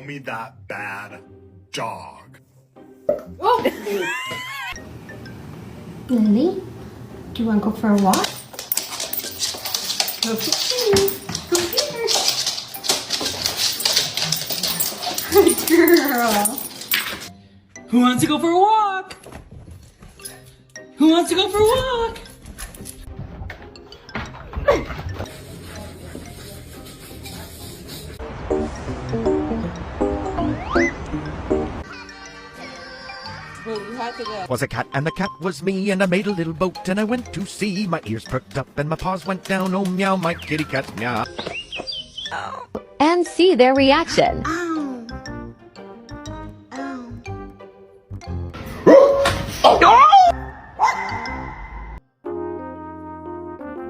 me that bad dog. Lily, do you want to go for a walk? Go here. Go here. Girl. Who wants to go for a walk? Who wants to go for a walk? Was a cat and the cat was me, and I made a little boat and I went to sea. My ears perked up and my paws went down. Oh meow, my kitty cat meow. And see their reaction.